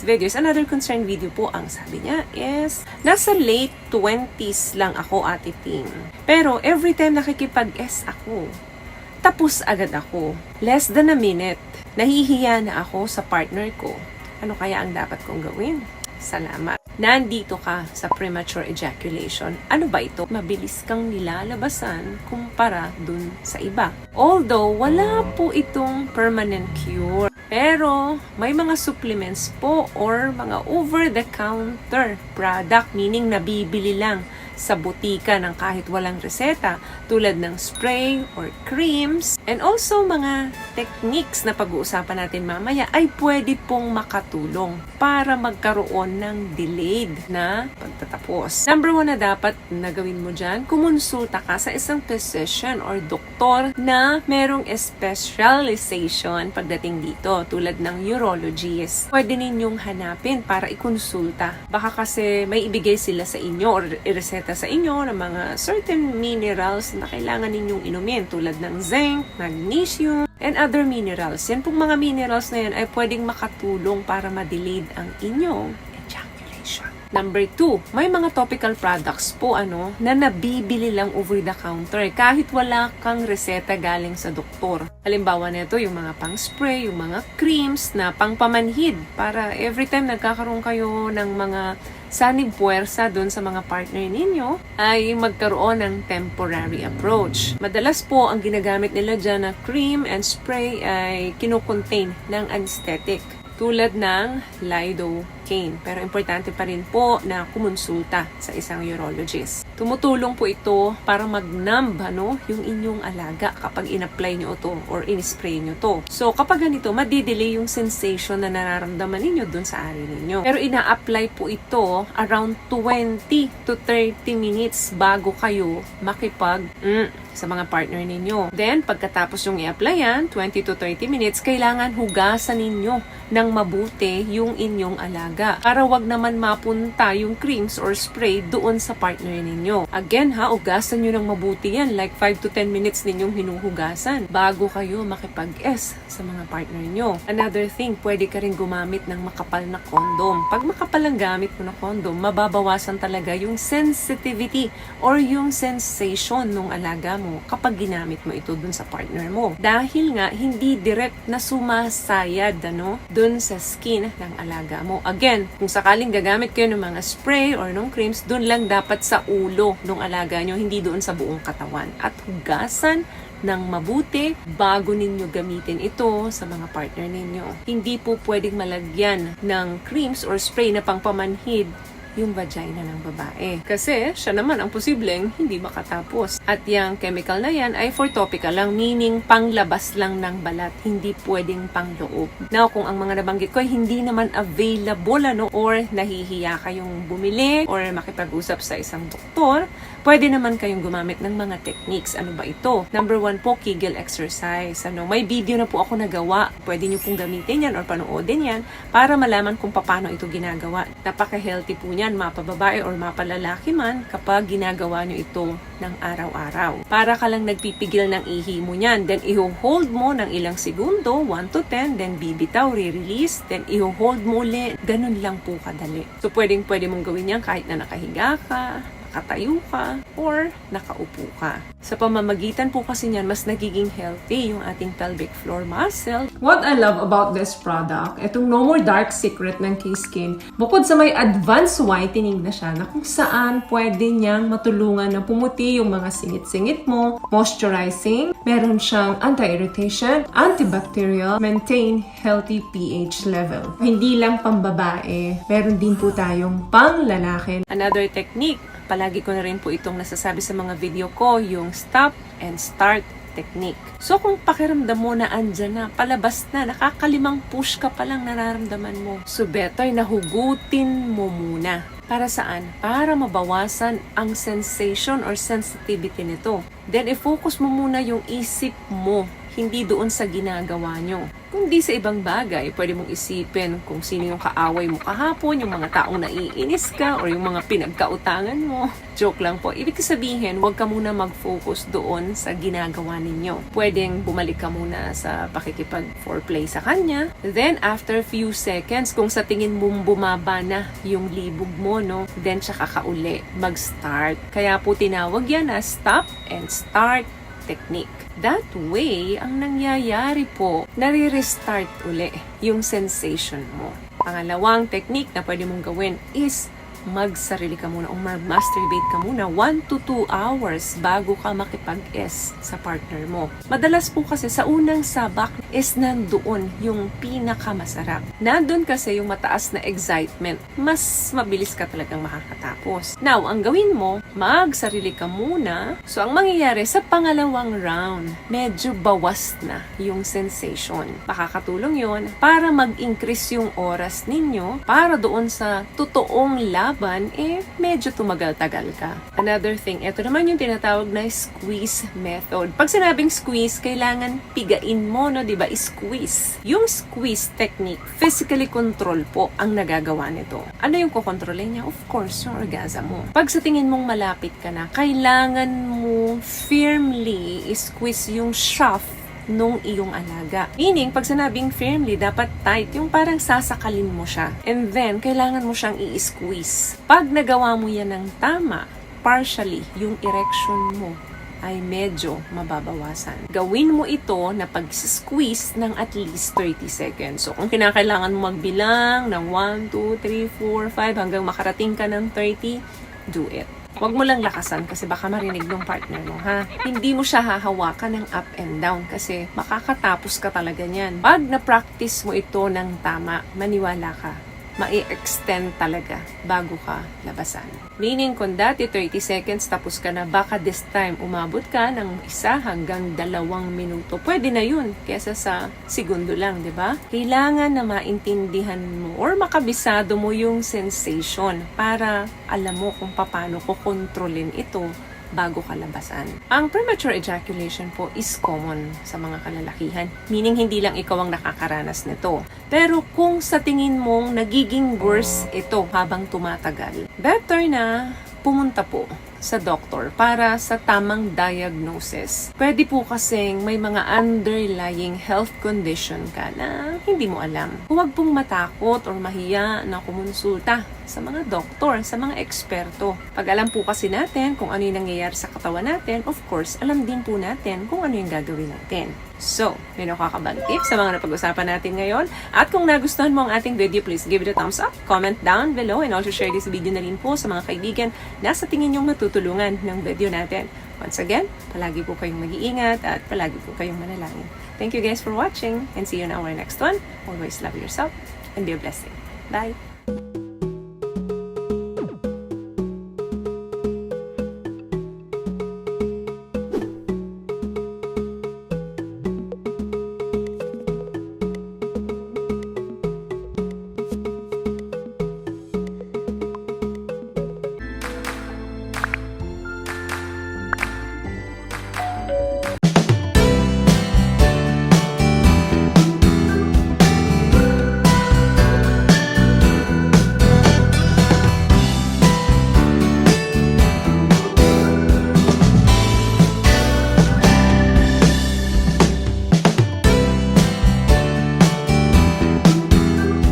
video is another concern video po. Ang sabi niya is, nasa late 20s lang ako, Ate Ting. Pero every time nakikipag-S ako, tapos agad ako. Less than a minute, nahihiya na ako sa partner ko. Ano kaya ang dapat kong gawin? Salamat. Nandito ka sa premature ejaculation. Ano ba ito? Mabilis kang nilalabasan kumpara dun sa iba. Although, wala po itong permanent cure. Pero, may mga supplements po or mga over-the-counter product, meaning nabibili lang sa butika ng kahit walang reseta, tulad ng spray or creams. And also, mga techniques na pag-uusapan natin mamaya ay pwede pong makatulong para magkaroon ng delayed na pagtatapos. Number 1 na dapat na gawin mo dyan, kumonsulta ka sa isang physician or doktor na merong specialization pagdating dito, tulad ng urologist. Pwede ninyong hanapin para ikonsulta. Baka kasi may ibigay sila sa inyo or ireseta sa inyo ng mga certain minerals na kailangan ninyong inumin, tulad ng zinc, magnesium, and other minerals. Yan pong mga minerals na yan ay pwedeng makatulong para ma-delayed ang inyong ejaculation. Number 2, may mga topical products po na nabibili lang over the counter kahit wala kang reseta galing sa doktor. Halimbawa nito yung mga pang-spray, yung mga creams na pang-pamanhid para every time nagkakaroon kayo ng mga sanib puwersa doon sa mga partner ninyo ay magkaroon ng temporary approach. Madalas po ang ginagamit nila dyan na cream and spray ay kinocontain ng anesthetic tulad ng lidocaine. Pero importante pa rin po na kumonsulta sa isang urologist. Tumutulong po ito para mag-numb yung inyong alaga kapag in-apply nyo ito or in-spray nyo to. So kapag ganito, madidelay yung sensation na nararamdaman ninyo dun sa ari ninyo. Pero ina-apply po ito around 20 to 30 minutes bago kayo makipag sa mga partner ninyo. Then, pagkatapos yung i-apply yan, 20 to 30 minutes, kailangan hugasan ninyo ng mabuti yung inyong alaga para wag naman mapunta yung creams or spray doon sa partner ninyo. Again hugasan nyo ng mabuti yan, like 5 to 10 minutes ninyong hinuhugasan bago kayo makipag-S sa mga partner nyo. Another thing, pwede ka rin gumamit ng makapal na condom. Pag makapal ang gamit mo na condom, mababawasan talaga yung sensitivity or yung sensation ng alaga mo kapag ginamit mo ito dun sa partner mo. Dahil nga, hindi direct na sumasayad dun sa skin ng alaga mo. Again, kung sakaling gagamit kayo ng mga spray or ng creams, dun lang dapat sa ulo ng alaga nyo, hindi doon sa buong katawan. At hugasan ng mabuti bago ninyo gamitin ito sa mga partner ninyo. Hindi po pwedeng malagyan ng creams or spray na pangpamanhid yung vagina ng babae. Kasi siya naman ang posibleng hindi makatapos. At yung chemical na yan ay for topical lang, meaning panglabas lang ng balat, hindi pwedeng pangloob. Now, kung ang mga nabanggit ko ay hindi naman available or nahihiya kayong bumili or makipag-usap sa isang doktor, pwede naman kayong gumamit ng mga techniques. Ano ba ito? Number 1 po, Kegel exercise. May video na po ako nagawa. Pwede nyo pong gamitin yan or panoodin yan para malaman kung paano ito ginagawa. Napaka-healthy po niyan, mapababae or mapalalaki man, kapag ginagawa nyo ito ng araw-araw. Para ka lang nagpipigil ng ihi mo niyan. Then, i-hold mo ng ilang segundo, 1 to 10, then bibitaw, re-release, then i-hold mo ulit. Ganun lang po kadali. So, pwede mong gawin yan kahit na nakahiga ka, nakatayo ka, or nakaupo ka. Sa pamamagitan po kasi niyan, mas nagiging healthy yung ating pelvic floor muscle. What I love about this product, itong No More Dark Secret ng K-Skin, bukod sa may advanced whitening na siya, na kung saan pwede niyang matulungan na pumuti yung mga singit-singit mo, moisturizing, meron siyang anti-irritation, antibacterial, maintain healthy pH level. Hindi lang pambabae, meron din po tayong pang lalaki. Another technique, palagi ko na rin po itong nasasabi sa mga video ko, yung stop and start technique. So kung pakiramdam mo na andyan na, palabas na, nakakalimang push ka palang nararamdaman mo, so better na hugutin mo muna. Para saan? Para mabawasan ang sensation or sensitivity nito. Then i-focus mo muna yung isip mo, hindi doon sa ginagawa nyo, kundi sa ibang bagay. Pwede mong isipin kung sino yung kaaway mo kahapon, yung mga taong naiinis ka, or yung mga pinagkautangan mo. Joke lang po. Ibig sabihin, huwag ka muna mag-focus doon sa ginagawa ninyo. Pwedeng bumalik ka muna sa pakikipag-foreplay sa kanya. Then, after few seconds, kung sa tingin mo bumaba na yung libog mo, no, then tsaka ka uli mag-start. Kaya po tinawag yan na stop and start technique. That way, ang nangyayari po, nare-restart uli yung sensation mo. Pangalawang technique na pwede mong gawin is magsarili ka muna o mag-masturbate ka muna 1 to 2 hours bago ka makipag-S sa partner mo. Madalas po kasi sa unang sabak is nandoon yung pinakamasarap. Nandun kasi yung mataas na excitement. Mas mabilis ka talagang makakatapos. Now, ang gawin mo, magsarili ka muna. So, ang mangyayari sa pangalawang round, medyo bawas na yung sensation. Makakatulong yon para mag-increase yung oras ninyo para doon sa totoong laban, medyo tumagal-tagal ka. Another thing, ito naman yung tinatawag na squeeze method. Pag sinabing squeeze, kailangan pigain mo, no, diba? Squeeze. Yung squeeze technique, physically control po ang nagagawa nito. Ano yung kukontrolin niya? Of course, yung orgasm mo. Pag sa tingin mong malapit ka na, kailangan mo firmly squeeze yung shaft nung iyong alaga. Meaning, pag sinabing firmly, dapat tight, yung parang sasakalin mo siya. And then, kailangan mo siyang i-squeeze. Pag nagawa mo yan ng tama, partially, yung erection mo ay medyo mababawasan. Gawin mo ito na pag-squeeze ng at least 30 seconds. So, kung kinakailangan mo magbilang ng 1, 2, 3, 4, 5 hanggang makarating ka ng 30, do it. Huwag mo lang lakasan kasi baka marinig ng partner mo, ha? Hindi mo siya hahawakan ng up and down kasi makakatapos ka talaga niyan. Pag na-practice mo ito ng tama, maniwala ka, mai-extend talaga bago ka labasan. Meaning, kung dati 30 seconds tapos ka na, baka this time umabot ka ng 1 hanggang 2 minuto. Pwede na yun kesa sa segundo lang, di ba? Kailangan na maintindihan mo or makabisado mo yung sensation para alam mo kung paano ko kontrolin ito bago kalabasan. Ang premature ejaculation po is common sa mga kalalakihan. Meaning, hindi lang ikaw ang nakakaranas nito. Pero kung sa tingin mong nagiging worse ito habang tumatagal, better na pumunta po sa doktor para sa tamang diagnosis. Pwede po kasing may mga underlying health condition ka na hindi mo alam. Huwag pong matakot or mahiya na kumonsulta sa mga doktor, sa mga eksperto. Pag alam po kasi natin kung ano yung nangyayari sa katawan natin, of course, alam din po natin kung ano yung gagawin natin. So, may nakakabang tips sa mga napag-usapan natin ngayon. At kung nagustuhan mo ang ating video, please give it a thumbs up, comment down below, and also share this video na rin po sa mga kaibigan na sa tingin yung matutulungan ng video natin. Once again, palagi po kayong mag-iingat at palagi po kayong manalangin. Thank you guys for watching and see you in our next one. Always love yourself and be a blessing. Bye!